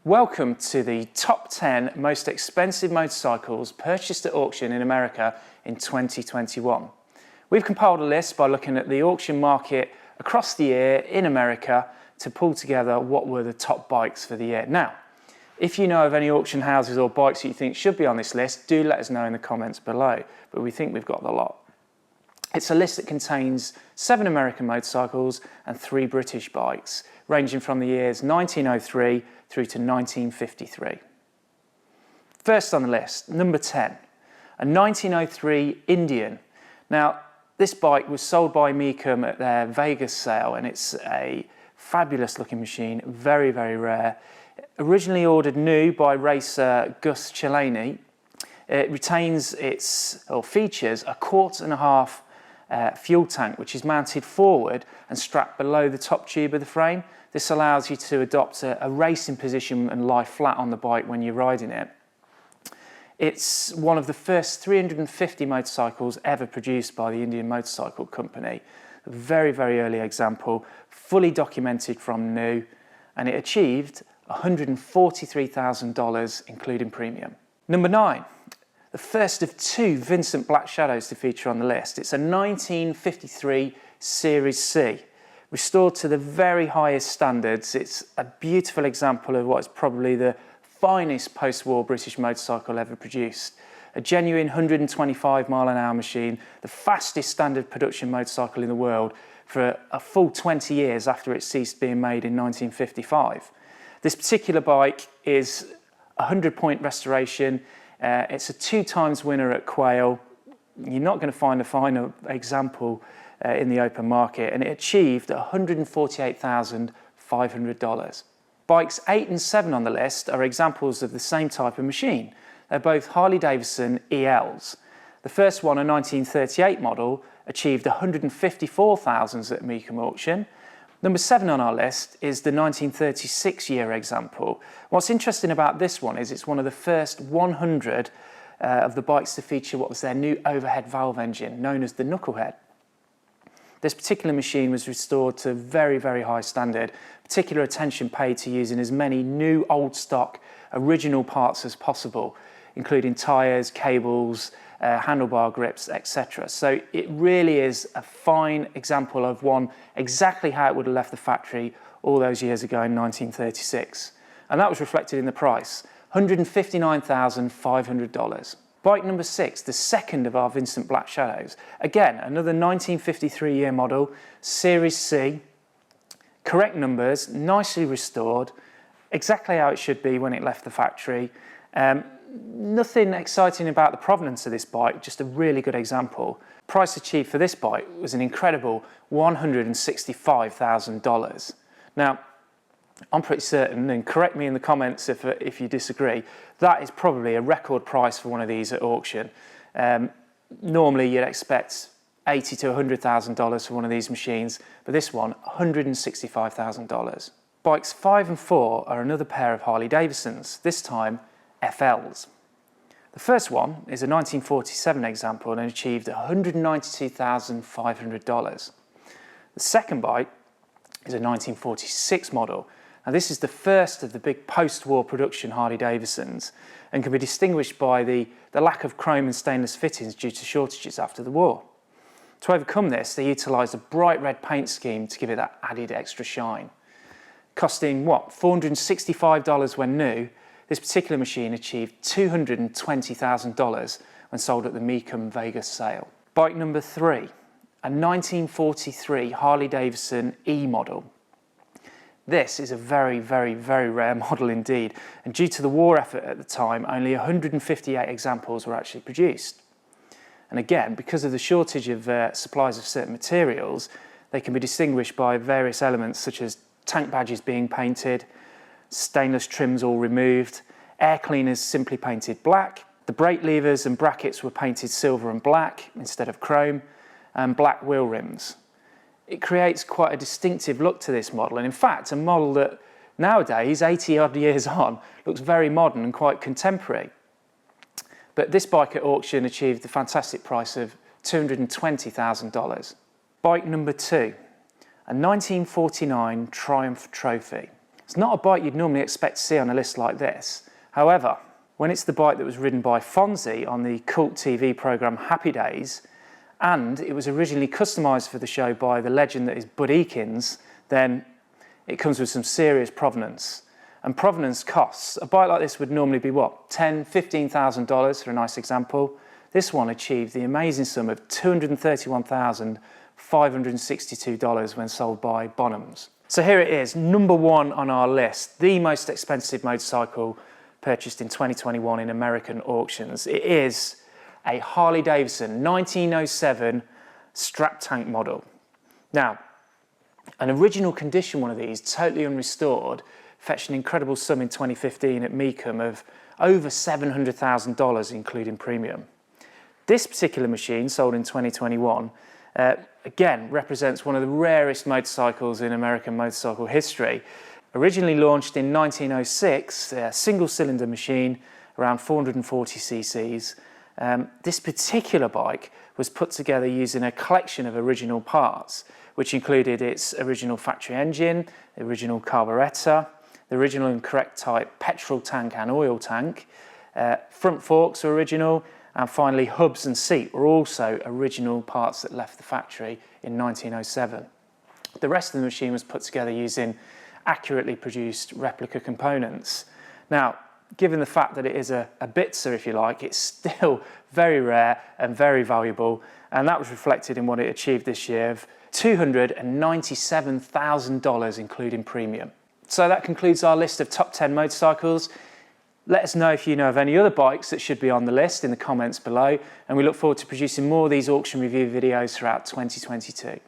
Welcome to the top 10 most expensive motorcycles purchased at auction in America in 2021. We've compiled a list by looking at the auction market across the year in America to pull together what were the top bikes for the year. Now, if you know of any auction houses or bikes that you think should be on this list, do let us know in the comments below, but we think we've got the lot. It's a list that contains 7 American motorcycles and 3 British bikes, ranging from the years 1903 through to 1953. First on the list, number 10, a 1903 Indian. Now, this bike was sold by Mecam at their Vegas sale, and it's a fabulous looking machine, very, very rare. Originally ordered new by racer Gus Chellaney, it retains features a 1.5-quart fuel tank, which is mounted forward and strapped below the top tube of the frame. This allows you to adopt a racing position and lie flat on the bike when you're riding it. It's one of the first 350 motorcycles ever produced by the Indian Motorcycle Company. A very, very early example, fully documented from new, and it achieved $143,000 including premium. Number 9, the first of 2 Vincent Black Shadows to feature on the list. It's a 1953 Series C. Restored to the very highest standards. It's a beautiful example of what is probably the finest post-war British motorcycle ever produced. A genuine 125-mile-an-hour machine, the fastest standard production motorcycle in the world for a full 20 years after it ceased being made in 1955. This particular bike is a 100-point restoration. It's a 2-times winner at Quail. You're not going to find a finer example in the open market, and it achieved $148,500. Bikes 8 and 7 on the list are examples of the same type of machine. They're both Harley-Davidson ELs. The first one, a 1938 model, achieved $154,000 at Mecam auction. Number 7 on our list is the 1936 year example. What's interesting about this one is it's one of the first 100 of the bikes to feature what was their new overhead valve engine, known as the Knucklehead. This particular machine was restored to very, very high standard, particular attention paid to using as many new old stock original parts as possible, including tyres, cables, handlebar grips, etc. So it really is a fine example of one exactly how it would have left the factory all those years ago in 1936. And that was reflected in the price, $159,500. Bike number 6, the second of our Vincent Black Shadows. Again, another 1953 year model, Series C, correct numbers, nicely restored, exactly how it should be when it left the factory. Nothing exciting about the provenance of this bike, just a really good example. Price achieved for this bike was an incredible $165,000. Now, I'm pretty certain, and correct me in the comments if you disagree, that is probably a record price for one of these at auction. Normally you'd expect $80,000 to $100,000 for one of these machines, but this one, $165,000. Bikes 5 and 4 are another pair of Harley-Davidsons, this time FLs. The first one is a 1947 example and achieved $192,500. The second bike is a 1946 model. Now, this is the first of the big post-war production Harley-Davidsons and can be distinguished by the lack of chrome and stainless fittings due to shortages after the war. To overcome this, they utilised a bright red paint scheme to give it that added extra shine. Costing, $465 when new, this particular machine achieved $220,000 when sold at the Mecam Vegas sale. Bike number 3, a 1943 Harley-Davidson E model. This is a very, very, very rare model indeed, and due to the war effort at the time, only 158 examples were actually produced. And again, because of the shortage of supplies of certain materials, they can be distinguished by various elements such as tank badges being painted, stainless trims all removed, air cleaners simply painted black, the brake levers and brackets were painted silver and black instead of chrome, and black wheel rims. It creates quite a distinctive look to this model, and in fact a model that nowadays, 80 odd years on, looks very modern and quite contemporary. But this bike at auction achieved the fantastic price of $220,000. Bike number 2, a 1949 Triumph Trophy. It's not a bike you'd normally expect to see on a list like this. However, when it's the bike that was ridden by Fonzie on the cult TV programme Happy Days, and it was originally customised for the show by the legend that is Bud Ekins, then it comes with some serious provenance. And provenance costs. A bike like this would normally be what, $10,000, $15,000 for a nice example. This one achieved the amazing sum of $231,562 when sold by Bonhams. So here it is, number one on our list, the most expensive motorcycle purchased in 2021 in American auctions. It is a Harley-Davidson 1907 strap tank model. Now, an original condition one of these, totally unrestored, fetched an incredible sum in 2015 at Mecam of over $700,000, including premium. This particular machine, sold in 2021, again represents one of the rarest motorcycles in American motorcycle history. Originally launched in 1906, a single-cylinder machine, around 440 cc's. This particular bike was put together using a collection of original parts, which included its original factory engine, the original carburettor, the original and correct type petrol tank and oil tank, front forks were original, and finally hubs and seat were also original parts that left the factory in 1907. The rest of the machine was put together using accurately produced replica components. Now, given the fact that it is a bitzer, if you like, it's still very rare and very valuable, and that was reflected in what it achieved this year of $297,000, including premium. So that concludes our list of top 10 motorcycles. Let us know if you know of any other bikes that should be on the list in the comments below, and we look forward to producing more of these auction review videos throughout 2022.